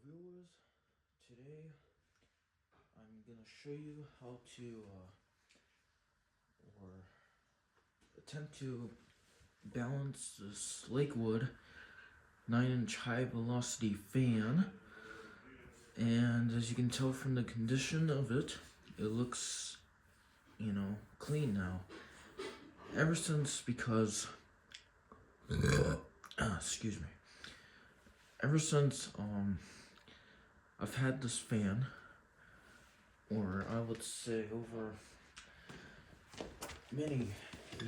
viewers, today I'm gonna show you how to or attempt to balance this Lakewood 9-inch high velocity fan. And as you can tell from the condition of it, it looks, clean now. Ever since excuse me. Ever since I've had this fan, or I would say over many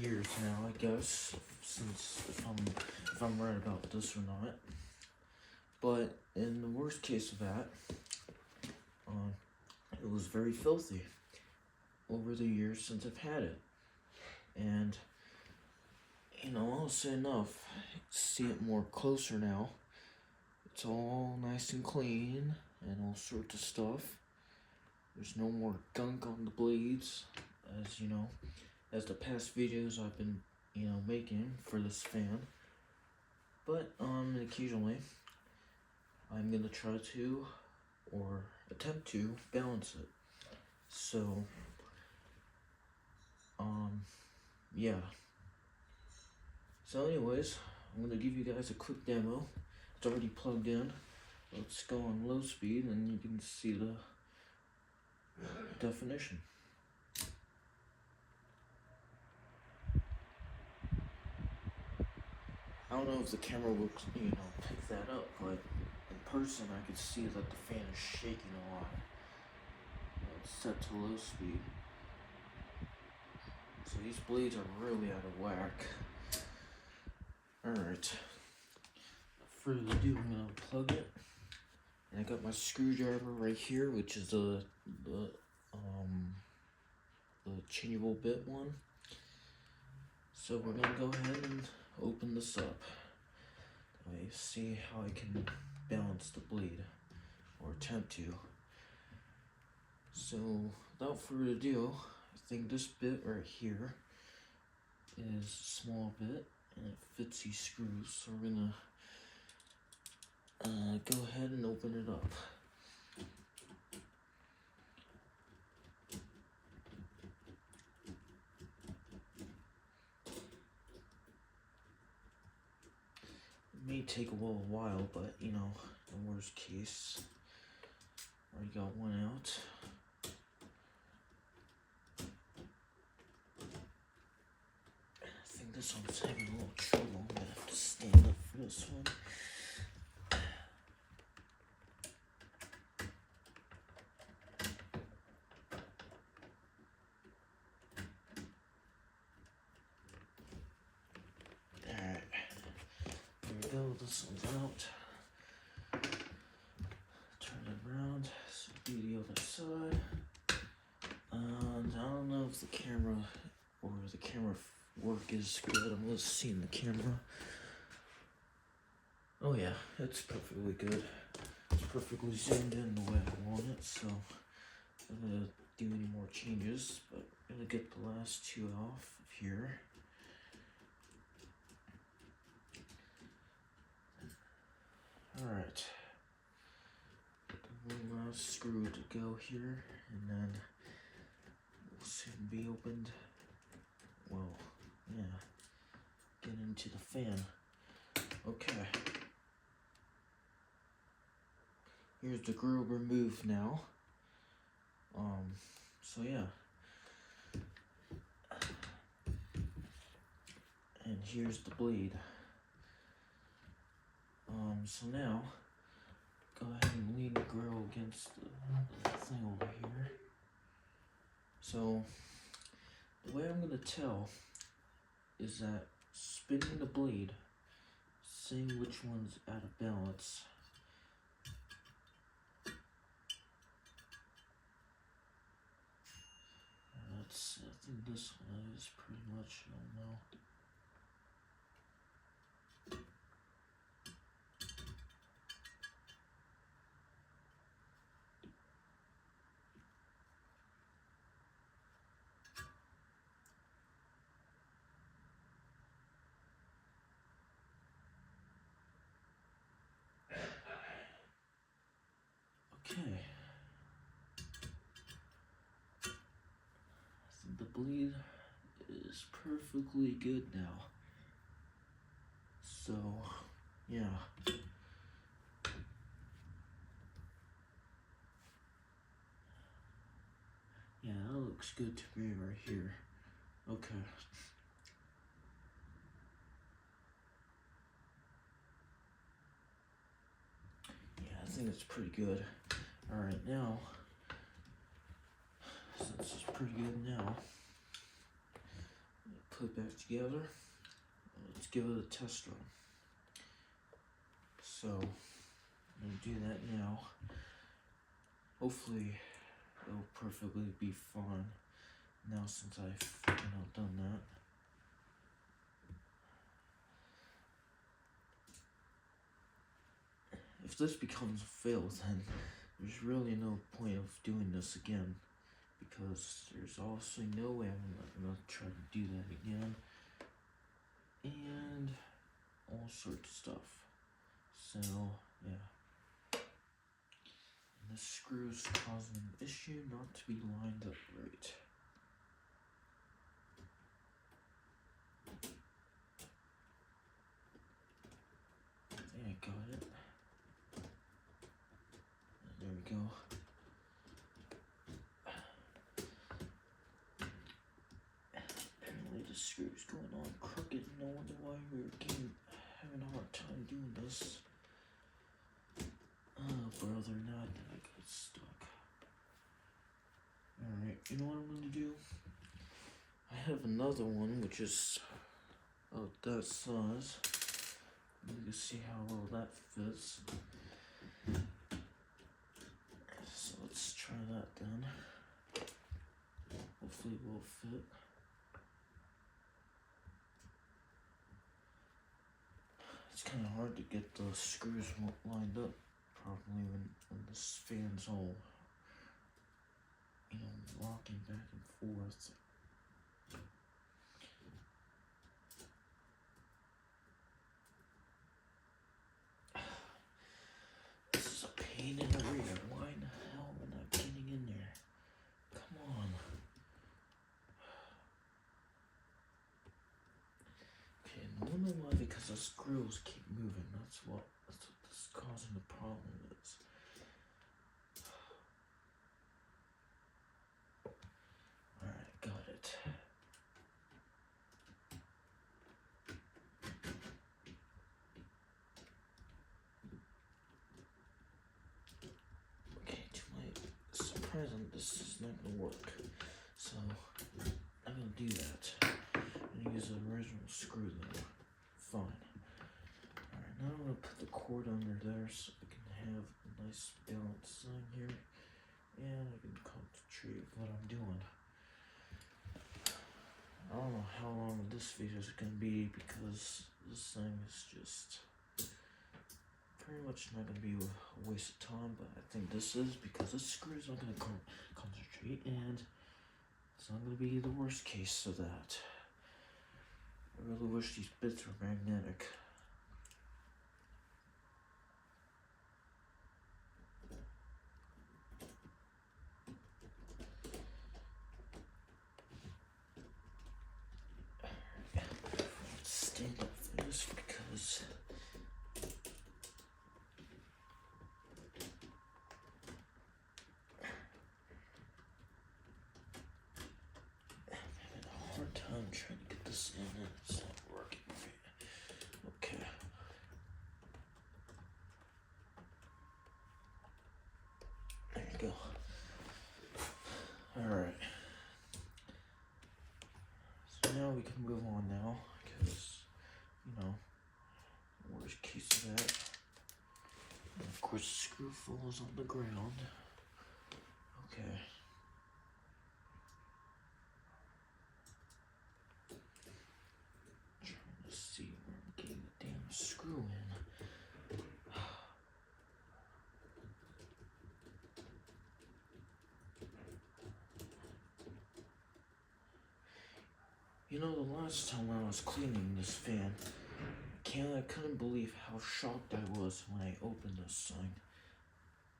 years now, I guess, since if I'm right about this or not. But in the worst case of that, it was very filthy over the years since I've had it. And I'll say enough, see it more closer now. It's all nice and clean and all sorts of stuff. There's no more gunk on the blades, as the past videos I've been, making for this fan. But occasionally I'm gonna try to or attempt to balance it. So yeah. So anyways, I'm gonna give you guys a quick demo. It's already plugged in. Let's go on low speed and you can see the definition. I don't know if the camera will, pick that up, but in person I could see that the fan is shaking a lot. It's set to low speed. So these blades are really out of whack. Alright. Without further ado, I'm gonna plug it. And I got my screwdriver right here, which is the changeable bit one. So we're gonna go ahead and open this up. That way you see how I can balance the blade, or attempt to. So without further ado, I think this bit right here is a small bit and it fits these screws. So we're gonna go ahead and open it up. It may take a little while, but in worst case, already got one out. I think this one's having a little trouble. I'm gonna have to stand up for this one. Alright, here we go, this one's out. Turn it around, so do the other side. And I don't know if the camera work is good. I'm just seeing the camera. Oh yeah, it's perfectly good. It's perfectly zoomed in the way I want it, so I'm gonna do any more changes, but I'm gonna get the last two off of here. Alright. One last screw to go here, and then we'll soon be opened. Well, yeah. Get into the fan. Okay. Here's the grill removed now. So yeah. And here's the blade. So now, go ahead and lean the grill against the thing over here. So, the way I'm gonna tell is that spinning the blade, seeing which one's out of balance. I think this one is pretty much, I don't know. Okay. I think the bleed is perfectly good now. So, yeah. Yeah, that looks good to me right here. Okay. Yeah, I think it's pretty good. Alright, now, since it's pretty good now, put it back together. Let's give it a test run. So, I'm gonna do that now. Hopefully, it'll perfectly be fine now since I've done that. If this becomes a fail, then there's really no point of doing this again, because there's obviously no way I'm gonna try to do that again, and all sorts of stuff. So yeah, and this screw's causing an issue not to be lined up right. I think I got it. There we go. Apparently the screw's going on crooked. No wonder why we were having a hard time doing this. Oh brother, not that I got stuck. Alright, you know what I'm gonna do? I have another one which is of that size. You can see how well that fits. So let's try that then. Hopefully it will fit. It's kind of hard to get the screws lined up properly when this fan's all, rocking back and forth. This is a pain in the rear. Why in the hell am I not getting in there? Come on. Okay, I don't know why, because the screws keep moving. That's what this is causing the problem is. Alright, got it. Okay, to my surprise, this is not gonna work. So, I'm gonna do that. I'm gonna use the original screw then. Fine. Alright, now I'm gonna put the cord under there so I can have a nice balanced thing here. And I can concentrate on what I'm doing. I don't know how long this video is gonna be, because this thing is just pretty much not gonna be a waste of time, but I think this is, because the screw's not gonna concentrate, and it's not gonna be the worst case of that. I really wish these bits were magnetic. Let's stand up for this, because I'm having a hard time trying to get this in, and it's not working right. Okay. There you go. Alright. So now we can move on now, because, worst case of that. And of course the screw falls on the ground. Okay. Trying to see where I'm getting the damn screw in. The last time I was cleaning this fan, I couldn't believe how shocked I was when I opened this thing.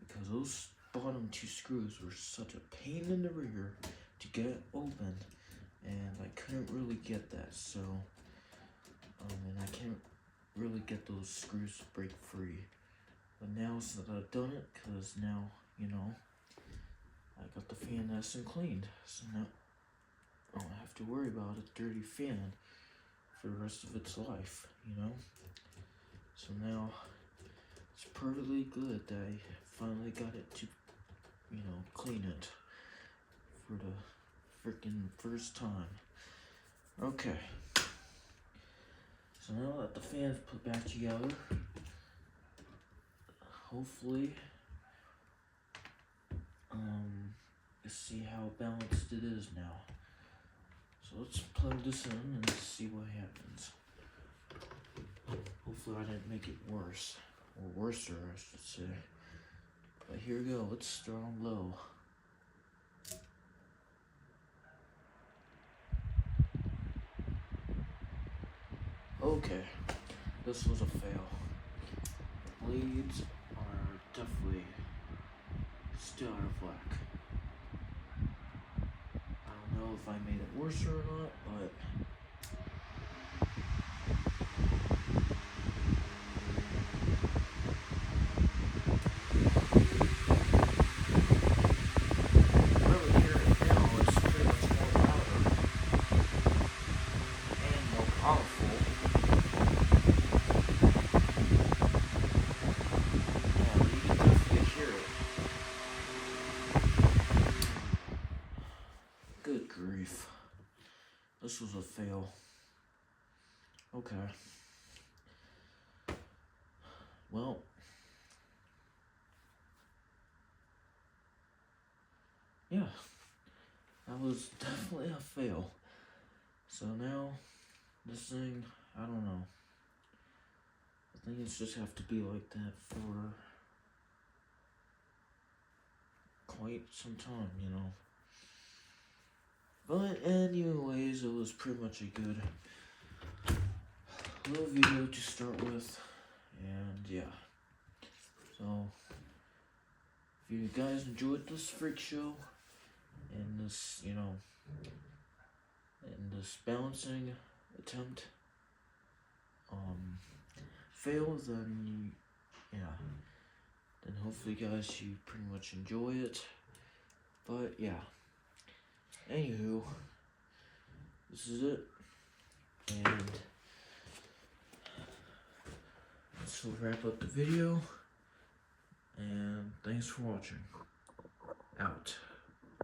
Because those bottom two screws were such a pain in the rear to get open, and I couldn't really get that, so and I can't really get those screws to break free. But now since I've done it, cause now, you know, I got the fan nice and cleaned, so now I don't have to worry about a dirty fan for the rest of its life, you know? So now, it's perfectly good that I finally got it to, you know, clean it for the freaking first time. Okay. So now that the fan's put back together, hopefully, let's see how balanced it is now. So let's plug this in and see what happens. Hopefully I didn't make it worse, or worser I should say. But here we go, let's start on low. Okay, this was a fail. The blades are definitely still out of whack. I don't know if I made it worse or not, but really hear it now, it's pretty much more louder and more powerful. Yeah, you can definitely hear it. Good grief. This was a fail. Okay. Well, yeah, that was definitely a fail. So now, this thing, I don't know. I think it's just have to be like that for quite some time, you know. But anyways, it was pretty much a good little video to start with. And yeah. So, if you guys enjoyed this freak show, and this, you know, and this balancing attempt, fail, then yeah, then hopefully guys you pretty much enjoy it. But yeah, anywho, this is it, and this will wrap up the video, and thanks for watching. Out.